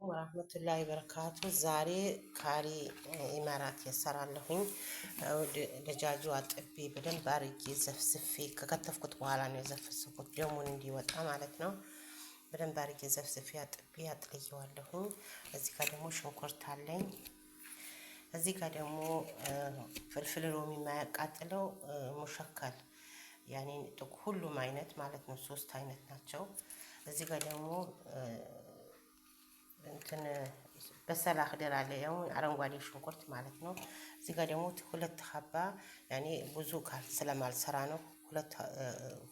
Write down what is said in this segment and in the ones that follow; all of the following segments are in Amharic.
ወራህመቱላሂ በረካቱ ዛሬ ካሪ ኢማራት የሰራለሁኝ ደጃጁ አጥቤ በደንብ አርጌ ዘፍዝፌ ከከተፍኩት በኋላ ነው የዘፈዝኩት ደሙን እንዲወጣ ማለት ነው። በደንብ አርጌ ዘፍዝፌ አጥቤ አጥልየዋለሁኝ። እዚህ ጋር ደግሞ ሽንኩርት አለኝ። እዚህ ጋር ደግሞ ፍልፍል ሮሚ የማያቃጥለው ሙሸከል ያኔ ሁሉም አይነት ማለት ነው። 3 አይነት ናቸው። እዚህ ጋር ደግሞ እንትን በሰላ አክደር አለ ያው አረንጓዴ ሽንኩርት ማለት ነው። እዚህ ጋር ደግሞ 2 ሀባ ያኔ ብዙ ስለማልሰራ ነው።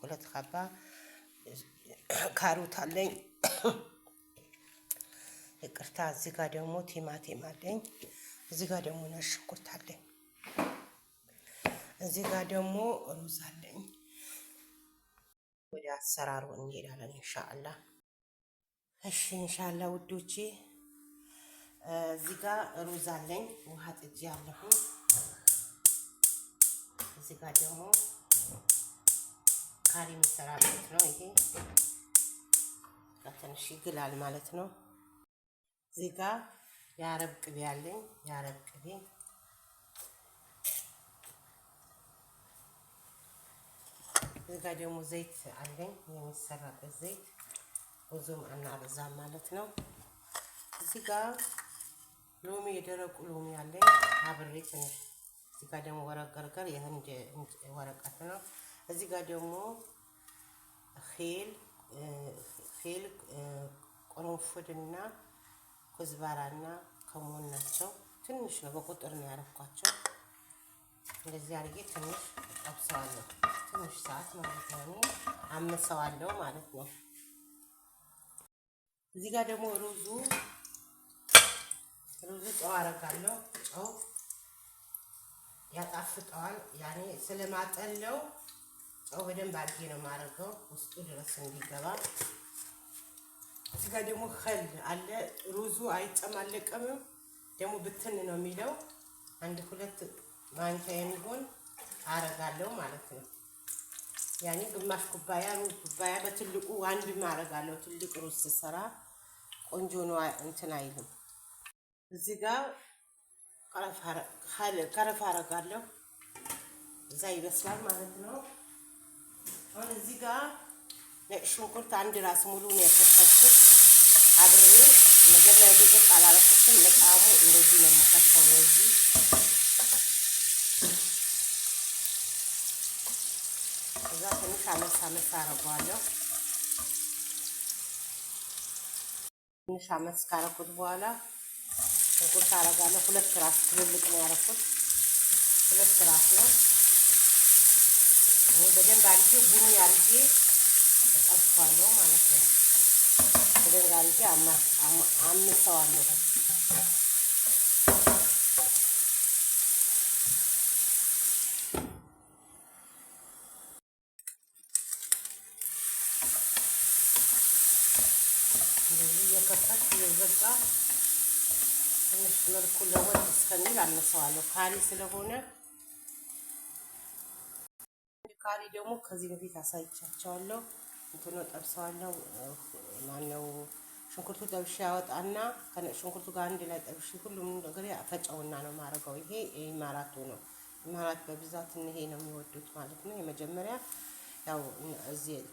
ሁለት ሀባ ካሮት አለኝ። ይቅርታ። እዚህ ጋር ደግሞ ቲማቲም አለኝ። እዚህ ጋር ደግሞ ነጭ ሽንኩርት አለኝ። እዚህ ጋር ደግሞ ሩዝ አለኝ። ወደ አሰራሩ እንሄዳለን ኢንሻአላህ። እሺ ኢንሻአላህ ውዶቼ፣ እዚህ ጋር ሩዝ አለኝ ውሃ ጥጄ አለሁ። እዚህ ጋር ደግሞ ካሪ መሰራበት ነው። ይሄ ትንሽ ይግላል ማለት ነው። እዚህ ጋር የአረብ ቅቤ አለኝ። የአረብ ቅቤ እዚህ ጋር ደግሞ ዘይት አለኝ። የሚሰራበት ዘይት ብዙም አናበዛም ማለት ነው። እዚህ ጋር ሎሚ የደረቁ ሎሚ አለኝ አብሬ ትንሽ። እዚህ ጋር ደግሞ ወረቅ ገርገር የህንድ ወረቀት ነው። እዚህ ጋር ደግሞ ፌል ቆንፎድና ኩዝባራና ከሞን ናቸው። ትንሽ ነው በቁጥር ነው ያረኳቸው። እንደዚህ አድርጌ ትንሽ ጠብሰዋለሁ። ትንሽ ሰዓት ማለት ነው አመሰዋለሁ ማለት ነው። እዚህ ጋር ደግሞ ሩዙ ጨው አረጋለሁ። ጨው ያጣፍጠዋል። ያኔ ስለማጠለው ጨው በደንብ አድርጌ ነው የማደርገው ውስጡ ድረስ እንዲገባ። እዚህ ጋር ደግሞ ኸል አለ። ሩዙ አይጨማለቅም ደግሞ ብትን ነው የሚለው። 1-2 ማንኪያ የሚሆን አረጋለሁ ማለት ነው። ያኔ ግማሽ ኩባያ ሩዝ ኩባያ በትልቁ አንድ ማረጋለሁ። ትልቅ ሩዝ ስሰራ ቆንጆ ነው እንትን አይልም። እዚህ ጋር ቀረፋ አረጋለሁ። እዛ ይበስላል ማለት ነው። አሁን እዚህ ጋር ነጭ ሽንኩርት 1 ራስ ሙሉ ነው የከተፍኩት አብሬ። መጀመሪያ ድቅቅ አላረኩትም። ለጣሙ እንደዚህ ነው የምከተው ነው። እዚህ እዛ ትንሽ አመሳ አረጋለሁ። ትንሽ አመስ ካረኩት በኋላ ሽንኩርት አረጋለሁ። 2 ራስ ትልልቅ ነው ያረኩት። 2 ራስ ነው። በደንብ አድርጌ ቡኒ አድርጌ እጠብሰዋለሁ ማለት ነው። በደንብ አድርጌ አምሰዋለሁ። እንደዚህ እየከፈት እየዘጋ ትንሽ መልኩ ለወጥ እስከሚል አምሰዋለሁ። ካሪ ስለሆነ ካሪ ደግሞ ከዚህ በፊት አሳይቻቸዋለሁ። እንትኑ ጠብሰዋለሁ። ማነው ሽንኩርቱ ጠብሼ ያወጣና ከነጭ ሽንኩርቱ ጋር አንድ ላይ ጠብሼ ሁሉም ነገር ፈጨውና ነው ማረገው። ይሄ ኢማራቱ ነው። ኢማራት በብዛት ይሄ ነው የሚወዱት ማለት ነው። የመጀመሪያ ያው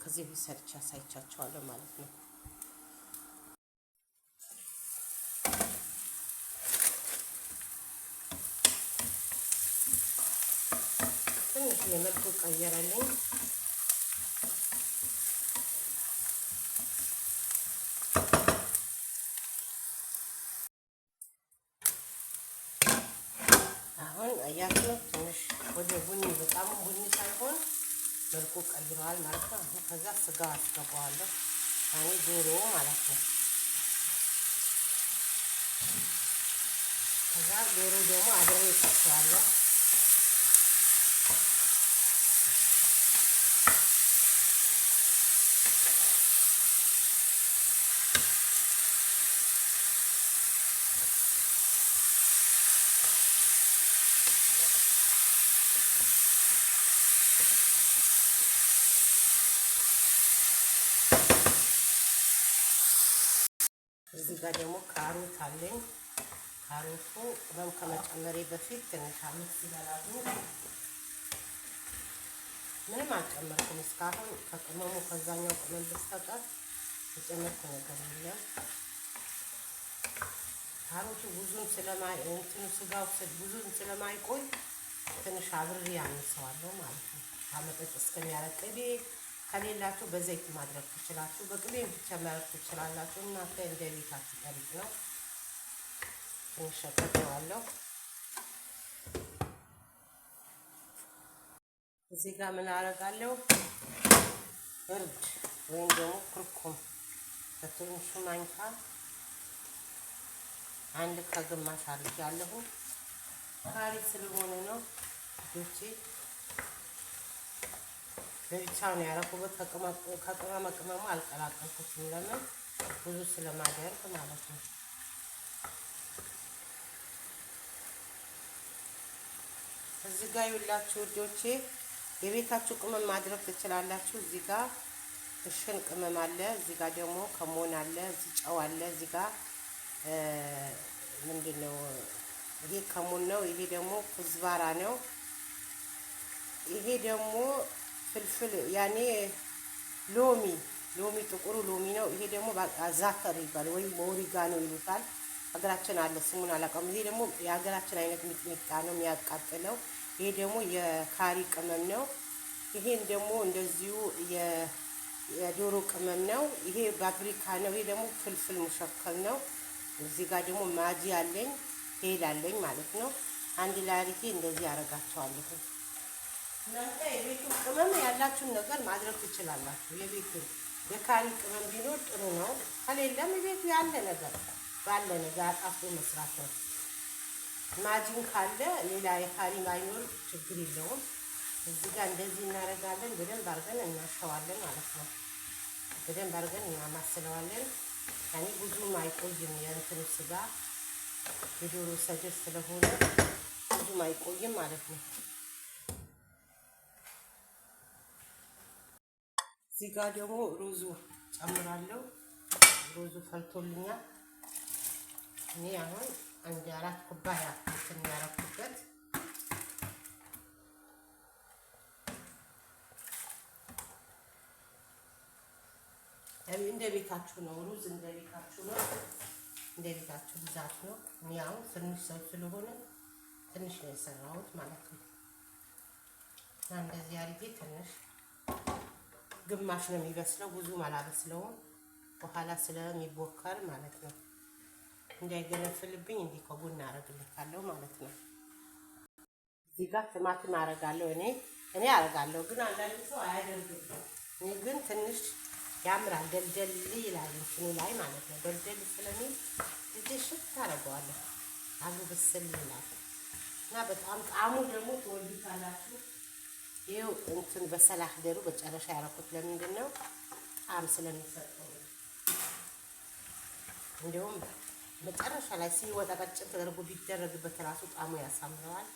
ከዚህ በፊት ሰርቼ አሳይቻቸዋለሁ ማለት ነው። ትንሽ የመልኩ ቀየረልኝ። አሁን አያችሁ ትንሽ ወደ ቡኒ በጣም ቡኒ ሳይሆን መልኩ ቀይሯል ማለት ነው። አሁን ከዛ ስጋ አስገባዋለሁ። ያኔ ዶሮ ማለት ነው። ከዛ ዶሮ ደግሞ አብሬ እጠብሰዋለሁ። እዚህ ጋር ደግሞ ካሮት አለኝ። ካሮቱ ቅመም ከመጨመሬ በፊት ትንሽ አመት ሲበላሉ ምንም አልጨመርኩም እስካሁን ከቅመሙ ከዛኛው ቅመም በስተቀር የጨመርኩ ነገር የለም። ካሮቱ ብዙም ስጋው ብዙም ስለማይቆይ ትንሽ አብሬ አነሳዋለሁ ማለት ነው። አመጠጥ እስከሚያረቅ ቅቤ ከሌላችሁ በዘይት ማድረግ ትችላላችሁ፣ በቅቤ ብቻ ማድረግ ትችላላችሁ። እናንተ እንደ ቤታችሁ ጠሪቅ ነው። ትንሽ ሸቀጠዋለሁ። እዚህ ጋር ምን አደርጋለሁ? እርድ ወይም ደግሞ ኩርኩም በትንሹ ማንኪያ አንድ ከግማሽ አድርጌያለሁ። ካሪ ስለሆነ ነው ልጆቼ ለብቻው ነው ያደረኩበት። ከቅመማ ቅመሙ አልቀላቀልኩትም። ለምን ብዙ ስለማደርግ ማለት ነው። እዚህ ጋር ይውላችሁ ልጆቼ የቤታችሁ ቅመም ማድረግ ትችላላችሁ። እዚህ ጋር እሽን ቅመም አለ፣ እዚህ ጋር ደግሞ ከሞን አለ፣ እዚህ ጨው አለ። እዚህ ጋር ምንድነው ይሄ ከሞን ነው። ይሄ ደግሞ ኩዝባራ ነው። ይሄ ደግሞ ፍልፍል ያኔ ሎሚ ጥቁሩ ሎሚ ነው። ይሄ ደግሞ ዛተር ይባላል ወይም ኦሪጋኖ ይሉታል። ሀገራችን አለ ስሙን አላውቀውም። ይሄ ደግሞ የሀገራችን አይነት ሚጥሚጣ ነው የሚያቃጥለው። ይሄ ደግሞ የካሪ ቅመም ነው። ይሄን ደግሞ እንደዚሁ የዶሮ ቅመም ነው። ይሄ ፓፕሪካ ነው። ይሄ ደግሞ ፍልፍል ሙሸከል ነው። እዚህ ጋር ደግሞ ማጂ አለኝ፣ ሄል አለኝ ማለት ነው። አንድ ላይ አድርጌ እንደዚህ አደርጋቸዋለሁ። እናንተ የቤቱ ቅመም ያላችሁን ነገር ማድረግ ትችላላችሁ። የቤቱ የካሪ ቅመም ቢኖር ጥሩ ነው። ከሌለም የቤቱ ያለ ነገር ባለ ነገር አጣፍቶ መስራት ነው። ማጂን ካለ ሌላ የካሪ ማይኖር ችግር የለውም። እዚህ ጋር እንደዚህ እናደርጋለን። በደንብ አድርገን እናሸዋለን ማለት ነው። በደንብ አድርገን እናማስለዋለን። ያኔ ብዙም አይቆይም። የእንትኑ ስጋ የዶሮ ሰጀር ስለሆነ ብዙም አይቆይም ማለት ነው። እዚህ ጋር ደግሞ ሩዙ ጨምራለሁ። ሩዙ ፈልቶልኛል። እኔ አሁን አንድ 4 ኩባያ እንትን ያደረኩበት እንደ ቤታችሁ ነው። ሩዝ እንደ ቤታችሁ ነው፣ እንደ ቤታችሁ ብዛት ነው። እኔ አሁን ትንሽ ሰው ስለሆነ ትንሽ ነው የሰራሁት ማለት ነው። እና እንደዚህ አድርጌ ትንሽ ግማሽ ነው የሚበስለው፣ ብዙም አላበስለውም በኋላ ስለሚቦከር ማለት ነው። እንዳይገነፍልብኝ እንዲህ ከጎን አደርግልታለሁ ማለት ነው። እዚህ ጋር ቲማቲም አደርጋለሁ። እኔ አደርጋለሁ፣ ግን አንዳንድ ሰው አያደርግም። እኔ ግን ትንሽ ያምራል፣ ደልደል ይላል እንትኑ ላይ ማለት ነው። ደልደል ስለሚል እዚህ ሽት አደርገዋለሁ። አሉ ብስል ይላል እና በጣም ጣዕሙ ደግሞ ትወዱታላችሁ። ይኸው እንትን በሰላህ ደሩ በጨረሻ ያደረኩት ለምንድን ነው? ጣዕም ስለሚሰጠው። እንዲሁም መጨረሻ ላይ ሲወጣ ቀጭን ተደርጎ ቢደረግበት ራሱ ጣዕሙ ያሳምረዋል።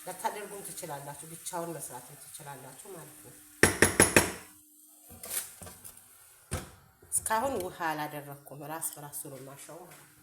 ለታደርጉም ትችላላችሁ፣ ብቻውን መስራትም ትችላላችሁ ማለት ነው። እስካሁን ውሃ አላደረኩም፣ ራስ በራሱ ነው ማሻው ማለት ነው።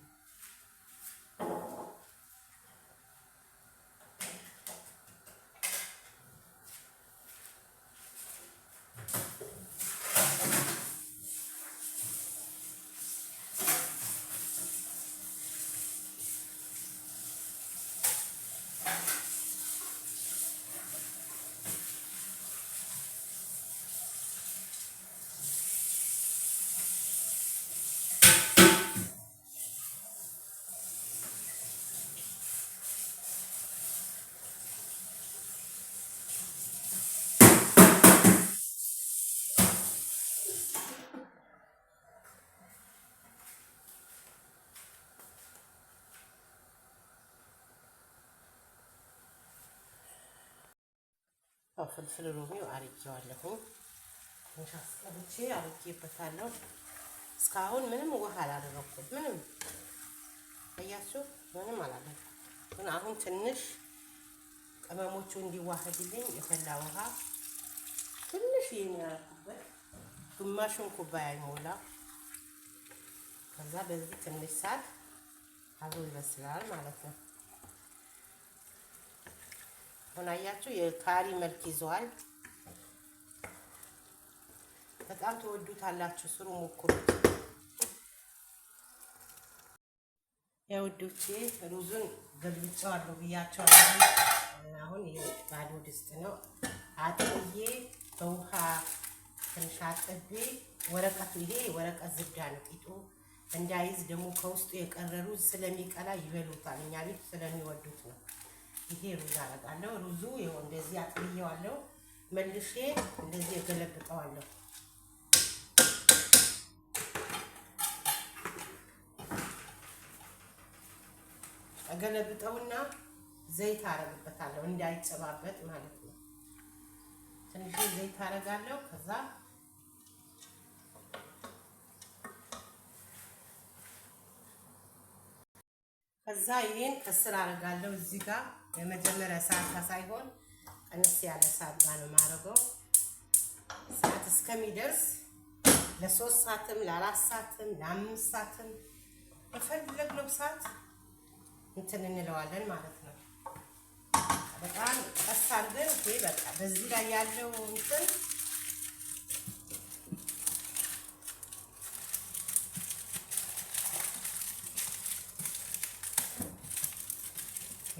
ፍልፍል ሮሚው አርጌዋለሁ። ትንሽ አስቀብቼ አርጌበታለሁ። እስካሁን ምንም ውሃ አላደረኩም። ምንም አያችሁ፣ ምንም አላደረኩም። ግን አሁን ትንሽ ቅመሞቹ እንዲዋሃድልኝ የፈላ ውሃ ትንሽ ያደረኩበት፣ ግማሹን ኩባያ ይሞላ ከዛ በዚህ ትንሽ ሰዓት አብሮ ይበስላል ማለት ነው። አሁን አያችሁ የካሪ መልክ ይዟል። በጣም ተወዱታላችሁ። ስሩ፣ ሞክሩት። የውዶቼ ሩዙን ገልብጫዋለሁ ብያቸዋለሁ። አሁን ባዶ ድስት ነው አጥቤ በውሃ ትንሽ አጥቤ ወረቀቱ ይሄ ወረቀት ዝብዳ ነው። ቂጡ እንዳይዝ ደግሞ ከውስጡ የቀረ ሩዝ ስለሚቀላ ይበሉታል። እኛ ቤት ስለሚወዱት ነው። ይሄ ሩዝ አረጋለሁ። ሩዙ ይኸው እንደዚህ አጥብዬዋለሁ። መልሼ እንደዚህ እገለብጠዋለሁ። እገለብጠውና ዘይት አረግበታለሁ እንዳይጨባበጥ ማለት ነው። ትንሽ ዘይት አረጋለሁ። ከዛ ይሄን ከስር አረጋለሁ። እዚህ ጋር የመጀመሪያ ሰዓት ሳይሆን ቀንስ ያለ ሰዓት ጋር ነው ማረገው። ሰዓት እስከሚደርስ ለ3 ሰዓትም ለ4 ሰዓትም ለ5 ሰዓትም በፈለግነው ሰዓት እንትን እንለዋለን ማለት ነው። በጣም ቀስ አድርገን ይሄ በቃ በዚህ ላይ ያለው እንትን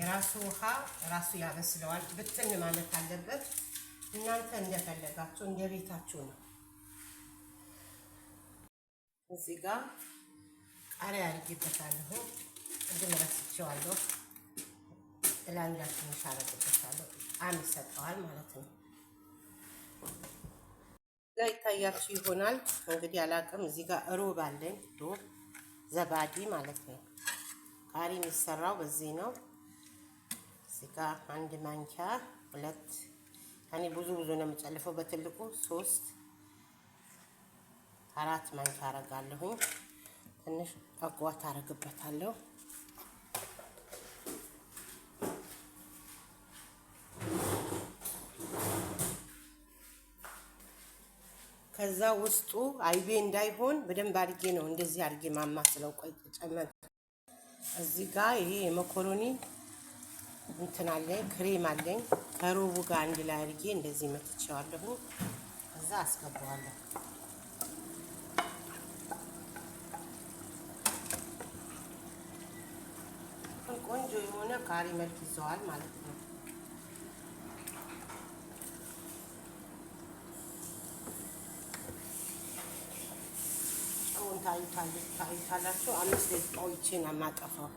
የራሱ ውሃ ራሱ ያበስለዋል። ብትን ማለት አለበት። እናንተ እንደፈለጋችሁ እንደ ቤታችሁ ነው። እዚህ ጋር ቃሪያ አድርጌበታለሁ። ቅድም ረስቼዋለሁ። እላዩ ላይ ትንሽ አደርግበታለሁ። ጣዕም ይሰጠዋል ማለት ነው። እዛ ይታያችሁ ይሆናል እንግዲህ አላውቅም። እዚህ ጋር ሩብ አለኝ። ሩብ ዘባዲ ማለት ነው። ቃሪ የሚሰራው በዚህ ነው። እዚህ ጋር 1 ማንኪያ 2 እኔ ብዙ ነው የምጨልፈው። በትልቁ 3 4 ማንኪያ አረጋለሁኝ። ትንሽ አጓት አረግበታለሁ። ከዛ ውስጡ አይቤ እንዳይሆን በደንብ አድርጌ ነው እንደዚህ አድርጌ ማማስለው። ቆይ ጨመር። እዚህ ጋር ይሄ የመኮሮኒ እንትን አለኝ፣ ክሬም አለኝ። ከሩቡ ጋር አንድ ላይ አድርጌ እንደዚህ መትቼዋለሁ። ከዛ አስገባዋለሁ። ቆንጆ የሆነ ካሪ መልክ ይዘዋል ማለት ነው። ታዩታላችሁ። 5 ደቂቃ ቆይቼን አማጠፋው።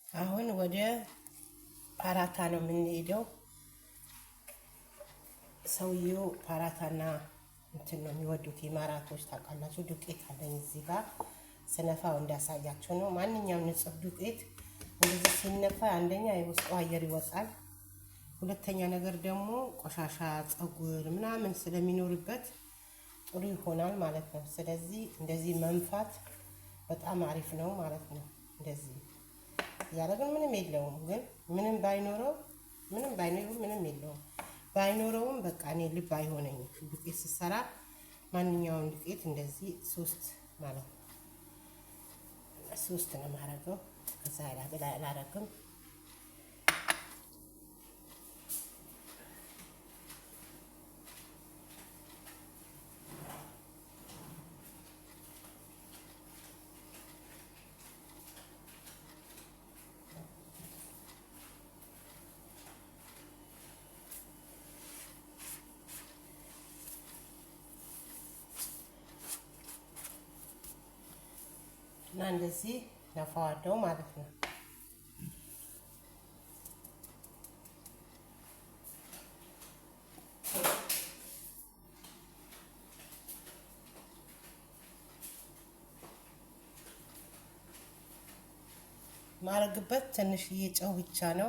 አሁን ወደ ፓራታ ነው የምንሄደው። ሰውየው ፓራታና እንትን ነው የሚወዱት የማራቶች ታውቃላችሁ። ዱቄት አለኝ እዚህ ጋር ስነፋው እንዳሳያቸው ነው። ማንኛውም ንጹህ ዱቄት እንደዚህ ሲነፋ አንደኛ የውስጡ አየር ይወጣል፣ ሁለተኛ ነገር ደግሞ ቆሻሻ ፀጉር ምናምን ስለሚኖርበት ጥሩ ይሆናል ማለት ነው። ስለዚህ እንደዚህ መንፋት በጣም አሪፍ ነው ማለት ነው። እንደዚህ ያለግን ምንም የለውም፣ ግን ምንም የለውም። ባይኖረውም በቃ እኔ ልብ አይሆነኝም። ዱቄት ስሰራ ማንኛውም ዱቄት እንደዚህ 3 ማለት ነው 3 ነው የማደርገው። ከዛ አላረግም። እና እንደዚህ ነፋዋለሁ ማለት ነው። ማረግበት ትንሽዬ ጨው ብቻ ነው።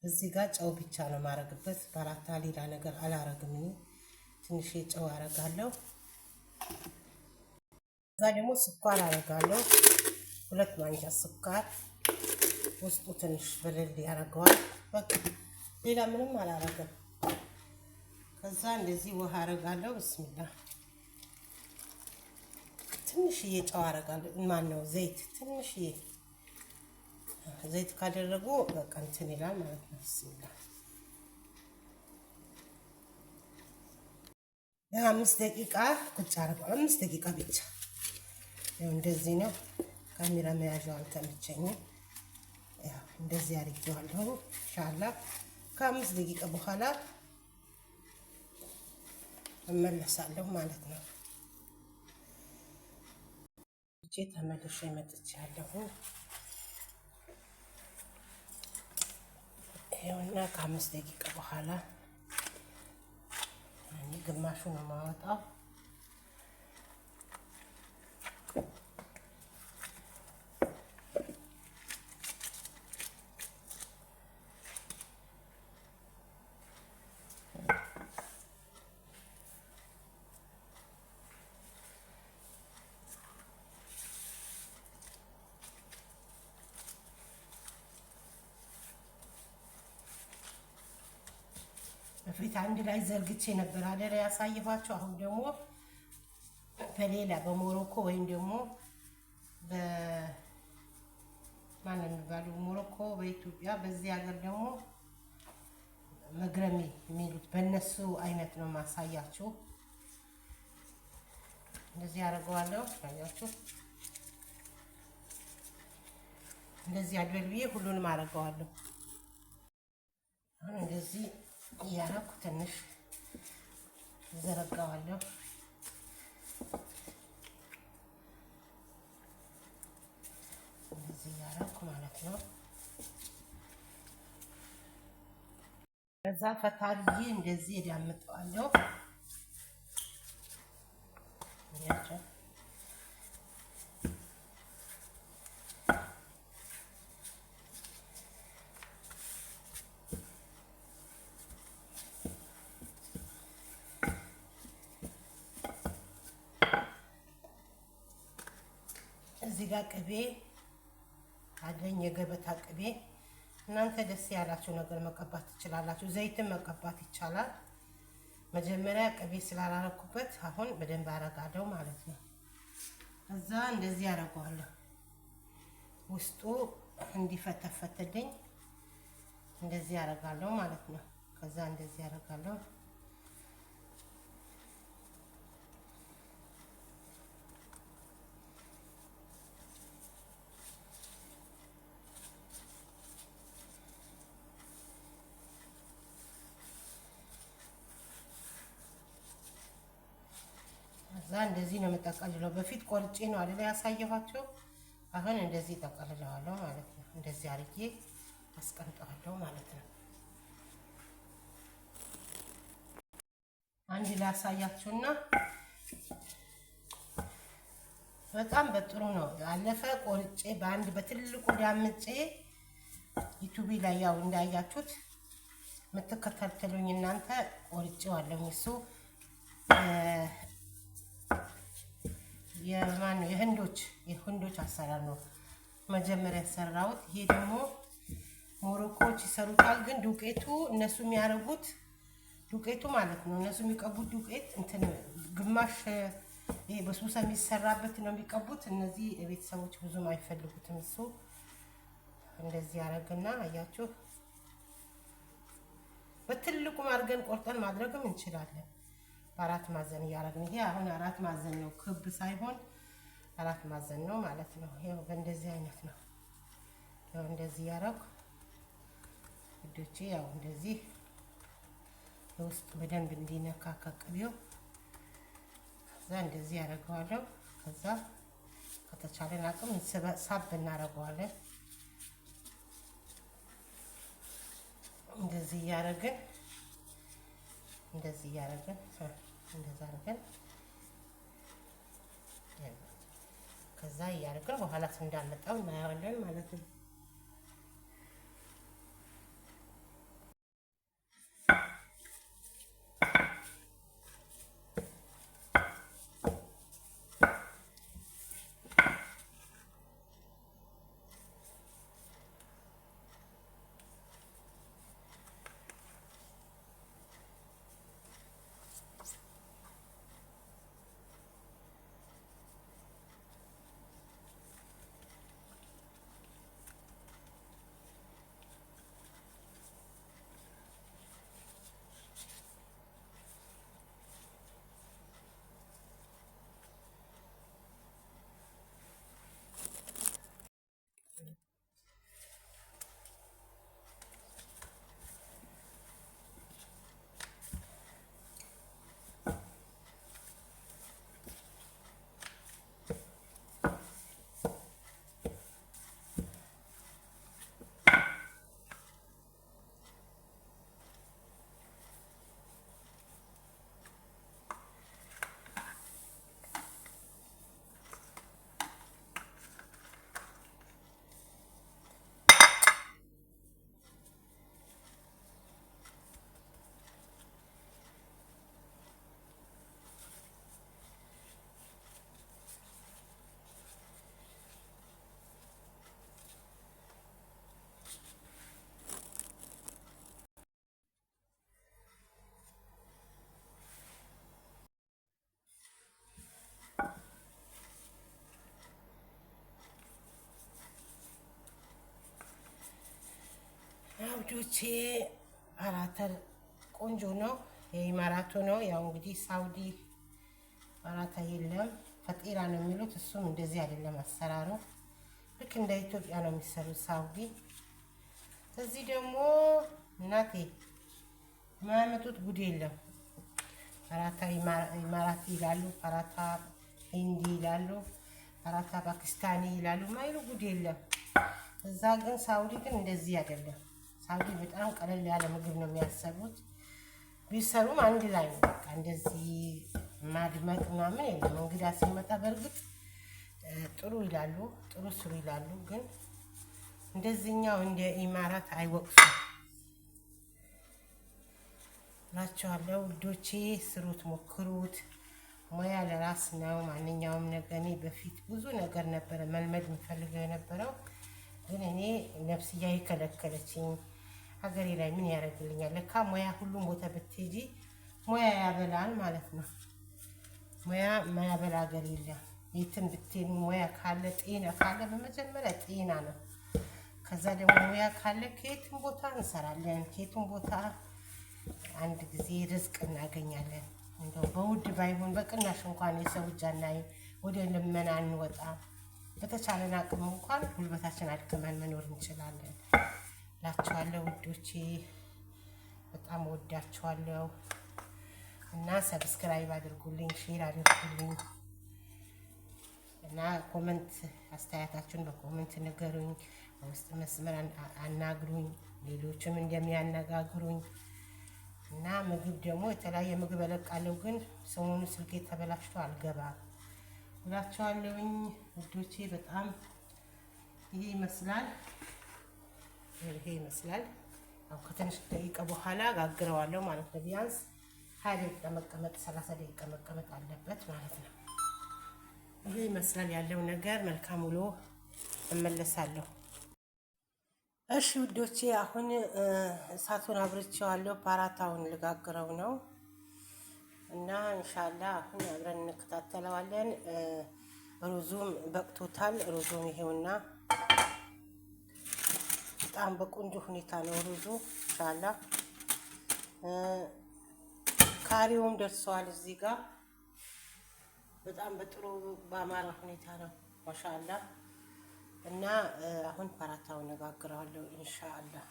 እዚህ ጋር ጨው ብቻ ነው ማረግበት። ፓራታ ሌላ ነገር አላረግም። ትንሽ ጨው አረጋለሁ። እዛ ደግሞ ስኳር አረጋለሁ። 2 ማንኪያ ስኳር ውስጡ ትንሽ ብልል ያደርገዋል። በቃ ሌላ ምንም አላረገም። ከዛ እንደዚህ ውሃ አረጋለሁ። ብስሚላ ትንሽዬ ጨው አረጋለሁ። ማን ነው ዘይት፣ ትንሽዬ ዘይት ካደረጉ በቃ እንትን ይላል ማለት ነው። ብስሚላ ለ5 ደቂቃ ቁጭ አረጋለሁ። 5 ደቂቃ ብቻ። ያው እንደዚህ ነው። ካሜራ መያዣው አልተመቸኝም። ያው እንደዚህ አድርጌዋለሁ። ኢንሻአላህ ከ5 ደቂቃ በኋላ እመለሳለሁ ማለት ነው። እጄ ተመልሼ መጥቻለሁ። ይኸውና ከ5 ደቂቃ በኋላ ግማሹን ነው የማወጣው። በፊት አንድ ላይ ዘርግቼ ነበር አይደል ያሳየኋቸው። አሁን ደግሞ በሌላ በሞሮኮ ወይም ደግሞ በማን የሚባለው ሞሮኮ በኢትዮጵያ፣ በዚህ ሀገር ደግሞ መግረሚ የሚሉት በእነሱ አይነት ነው ማሳያችሁ። እንደዚህ አደርገዋለሁ። ታያችሁ፣ እንደዚህ አድበልብዬ ሁሉንም አደርገዋለሁ። አሁን እንደዚህ እያደረኩ ትንሽ ዘረጋዋለሁ። እንደዚህ እያደረኩ ማለት ነው። ከዛ ፈታልዬ እንደዚህ እዳምጠዋለሁ። እዚህ ጋር ቅቤ አለኝ፣ የገበታ ቅቤ። እናንተ ደስ ያላችሁ ነገር መቀባት ትችላላችሁ። ዘይትን መቀባት ይቻላል። መጀመሪያ ቅቤ ስላላረኩበት አሁን በደንብ አረጋለሁ ማለት ነው። ከዛ እንደዚህ አረጋለሁ፣ ውስጡ እንዲፈተፈትልኝ እንደዚህ አረጋለሁ ማለት ነው። ከዛ እንደዚህ አረጋለሁ። ከዛ እንደዚህ ነው የምጠቀልለው። በፊት ቆርጬ ነው አይደል ያሳየኋቸው። አሁን እንደዚህ ጠቀልለዋለሁ ማለት ነው። እንደዚህ አርጌ አስቀምጠዋለሁ ማለት ነው። አንድ ላሳያችሁና በጣም በጥሩ ነው ያለፈ። ቆርጬ በአንድ በትልቁ ዳምጬ ዩቲዩብ ላይ ያው እንዳያችሁት የምትከታተሉኝ እናንተ ቆርጬዋለሁ። እሱ የማን የህንዶች አሰራር ነው መጀመሪያ ያሰራሁት። ይሄ ደግሞ ሞሮኮች ይሰሩታል። ግን ዱቄቱ እነሱ የሚያረጉት ዱቄቱ ማለት ነው እነሱ የሚቀቡት ዱቄት እንትን ግማሽ ይሄ በሱሳ የሚሰራበት ነው የሚቀቡት። እነዚህ ቤተሰቦች ብዙም አይፈልጉትም። እሱ እንደዚህ ያረግና አያችሁ፣ በትልቁ አድርገን ቆርጠን ማድረግም እንችላለን። በአራት ማዕዘን እያደረግን ይሄ አሁን 4 ማዕዘን ነው፣ ክብ ሳይሆን 4 ማዕዘን ነው ማለት ነው። ይሄው በእንደዚህ አይነት ነው። ያው እንደዚህ ያረኩ ውዶቼ፣ ያው እንደዚህ ውስጥ በደንብ እንዲነካካ ቅቤው። ከዛ እንደዚህ ያደርገዋለሁ። ከዛ ከተቻለን አቅም ሳብ እናደርገዋለን። እንደዚህ እያደረግን እንደዛ አድርገን ከዛ እያደረግን በኋላ እንዳመጣው እናየዋለን ማለት ነው። ውዶቼ ፓራታ ቆንጆ ነው። የኢማራቱ ነው። ያው እንግዲህ ሳውዲ ፓራታ የለም ፈጢራ ነው የሚሉት። እሱም እንደዚህ አይደለም አሰራሩ። ልክ እንደ ኢትዮጵያ ነው የሚሰሩት ሳውዲ። እዚህ ደግሞ እናቴ የማያመጡት ጉድ የለም። ፓራታ ኢማራቲ ይላሉ፣ ፓራታ ሂንዲ ይላሉ፣ ፓራታ ፓኪስታኒ ይላሉ። ማይሉ ጉድ የለም። እዛ ግን ሳውዲ ግን እንደዚህ አይደለም። ሳውዲ በጣም ቀለል ያለ ምግብ ነው የሚያሰሩት። ቢሰሩም አንድ ላይ ነው። በቃ እንደዚህ ማድመጥ ምናምን የለም። እንግዳ ሲመጣ በእርግጥ ጥሩ ይላሉ፣ ጥሩ ስሩ ይላሉ። ግን እንደዚህኛው እንደ ኢማራት አይወቅሱም እላቸዋለሁ ውዶቼ። ስሩት፣ ሞክሩት። ሙያ ለራስ ነው። ማንኛውም ነገር እኔ በፊት ብዙ ነገር ነበረ መልመድ የምፈልገው የነበረው፣ ግን እኔ ነፍስያዬ ከለከለችኝ። ሀገሬ ላይ ምን ያደርግልኛል? ለካ ሙያ ሁሉም ቦታ ብትሄጂ ሙያ ያበላል ማለት ነው። ሙያ ማያበላ ሀገር የለም። የትም ብትሄዱ ሙያ ካለ፣ ጤና ካለ፣ በመጀመሪያ ጤና ነው። ከዛ ደግሞ ሙያ ካለ ከየትም ቦታ እንሰራለን። ከየትም ቦታ አንድ ጊዜ ርዝቅ እናገኛለን። እንደው በውድ ባይሆን በቅናሽ እንኳን የሰው እጅ አናይም። ወደ ልመና እንወጣም። በተቻለን አቅም እንኳን ጉልበታችን አድክመን መኖር እንችላለን እላችኋለሁ ውዶቼ። በጣም ወዳችኋለሁ እና ሰብስክራይብ አድርጉልኝ፣ ሼር አድርጉልኝ እና ኮመንት አስተያየታችሁን በኮመንት ንገሩኝ። በውስጥ መስመር አናግሩኝ፣ ሌሎችም እንደሚያነጋግሩኝ እና ምግብ ደግሞ የተለያየ ምግብ እለቃለሁ። ግን ሰሞኑን ስልኬ ተበላሽቶ አልገባም እላችኋለሁኝ ውዶቼ። በጣም ይሄ ይመስላል። አሁን ከትንሽ ደቂቃ በኋላ ጋግረዋለሁ ማለት ነው። ቢያንስ 20 ደቂቃ መቀመጥ 30 ደቂቃ መቀመጥ አለበት ማለት ነው። ይሄ ይመስላል ያለው ነገር። መልካም ውሎ፣ እመለሳለሁ። እሺ ውዶቼ አሁን እሳቱን አብርቼዋለሁ። ፓራታውን ልጋግረው ነው እና ኢንሻአላህ አሁን አብረን እንከታተለዋለን። ሩዙም በቅቶታል። ሩዙም ይሄውና በጣም በቆንጆ ሁኔታ ነው ሩዙ ኢንሻአላህ። ካሪውም ደርሰዋል እዚህ ጋር በጣም በጥሩ በአማራ ሁኔታ ነው ማሻአላህ። እና አሁን ፓራታውን እጋግረዋለሁ ኢንሻአላህ።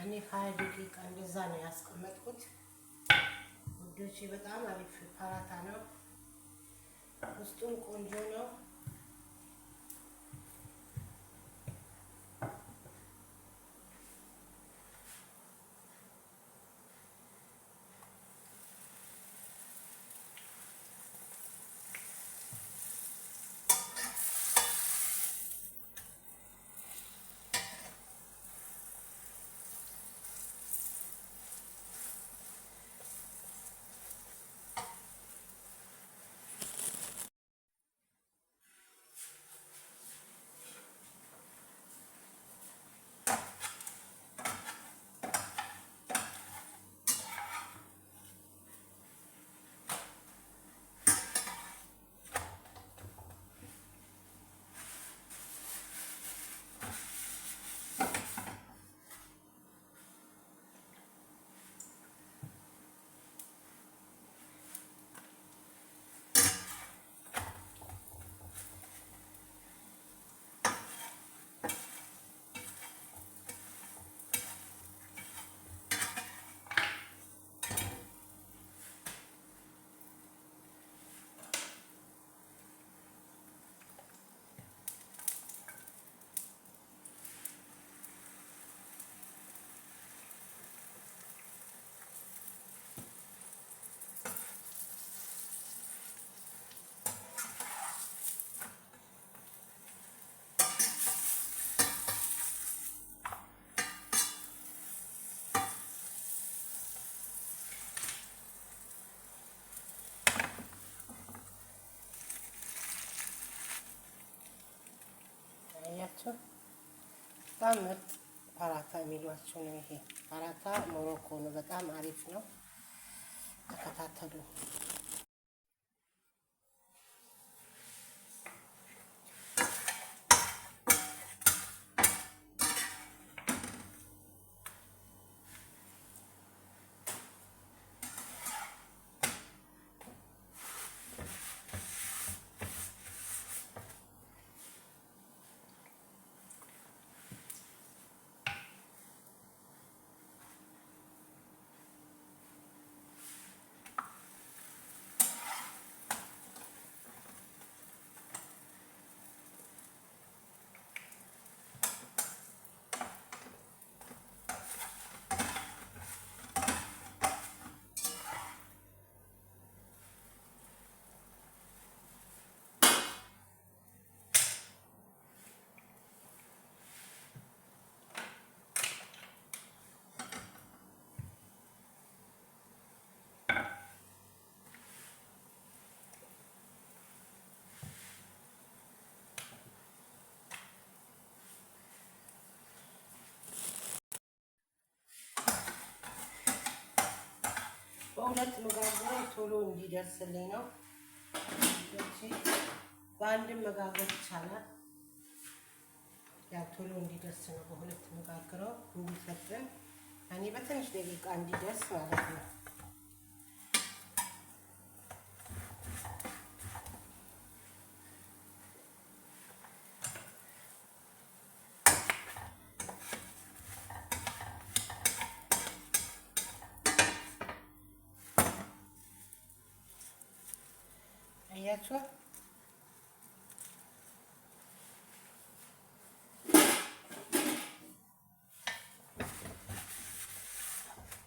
እኔ 20 ደቂቃ እንደዛ ነው ያስቀመጥኩት ውዶቼ። በጣም አሪፍ ፓራታ ነው። ውስጡም ቆንጆ ነው። አያችሁ በጣም ምርጥ ፓራታ የሚሏቸው ነው። ይሄ ፓራታ ሞሮኮ ነው። በጣም አሪፍ ነው። ተከታተሉ። በሁለት መጋገር ቶሎ እንዲደርስልኝ ነው። በአንድም መጋገር ይቻላል። ያ ቶሎ እንዲደርስ ነው በሁለት መጋገረው እንዲፈጥን እኔ በትንሽ ደቂቃ እንዲደርስ ማለት ነው። አያችሁ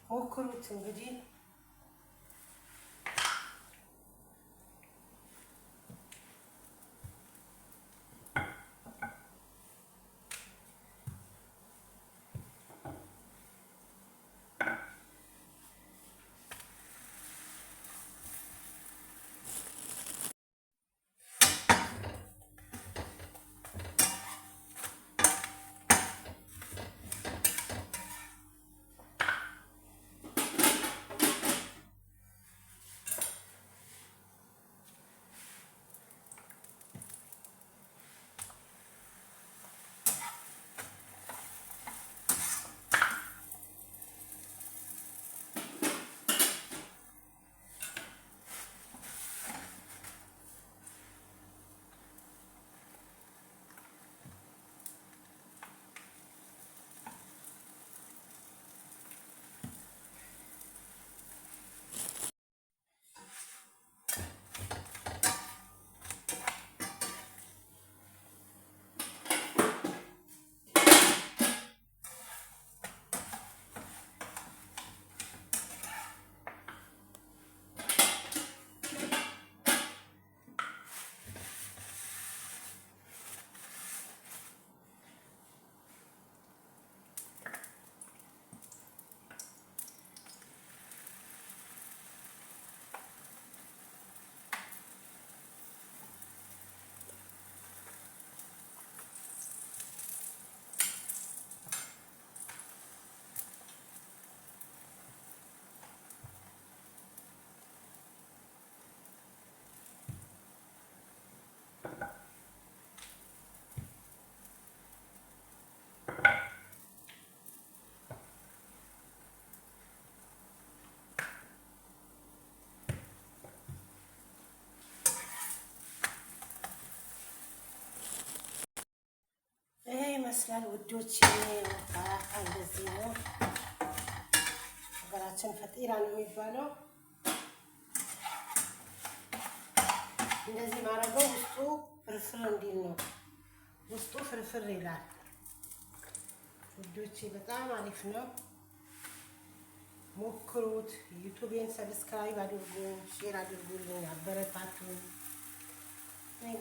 ሞክሩት እንግዲህ ይመስላል ውዶች። ፓራታ እንደዚህ ነው። ሀገራችን ፈጢራ ነው የሚባለው። እንደዚህ ማድረገው ውስጡ ፍርፍር እንዲል ነው። ውስጡ ፍርፍር ይላል ውዶች። በጣም አሪፍ ነው። ሞክሩት። ዩቲዩብን ሰብስክራይብ አድርጉ፣ ሼር አድርጉልኝ፣ አበረታቱኝ።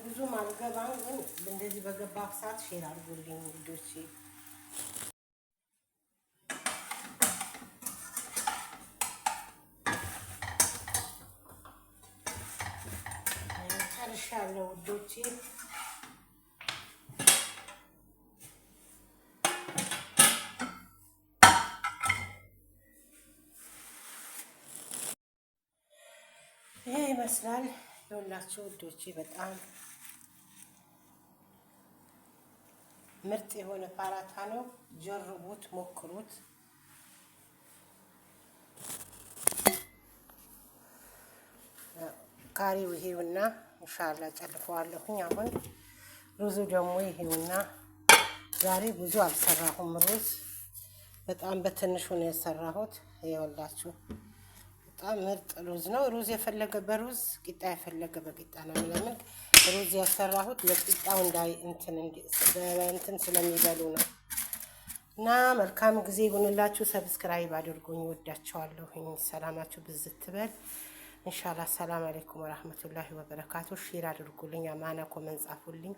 ብዙም አልገባም ግን እንደዚህ በገባ ሰዓት ሼር አድርጉልኝ ውዶቼ። ጨርሻለሁ ውዶቼ። ይመስላል። ይኸውላችሁ ውዶቼ በጣም ምርጥ የሆነ ፓራታ ነው። ጀርቡት፣ ሞክሩት። ካሪው ይሄውና ኢንሻአላህ ጨልፈዋለሁኝ። አሁን ሩዙ ደግሞ ይሄውና። ዛሬ ብዙ አልሰራሁም ሩዝ በጣም በትንሹ ነው የሰራሁት። ይኸውላችሁ በጣም ምርጥ ሩዝ ነው። ሩዝ የፈለገ በሩዝ ቂጣ የፈለገ በቂጣ ነው። ለምን ሩዝ ያሰራሁት ለቂጣው እንዳይ እንትን ስለሚበሉ ነው። እና መልካም ጊዜ ይሁንላችሁ። ሰብስክራይብ አድርጉኝ። ወዳችኋለሁ። ሰላማችሁ ብዝት ትበል ኢንሻአላህ። ሰላም አለይኩም ወራህመቱላሂ ወበረካቱ። ሼር አድርጉልኝ። አማና ኮመንት ጻፉልኝ።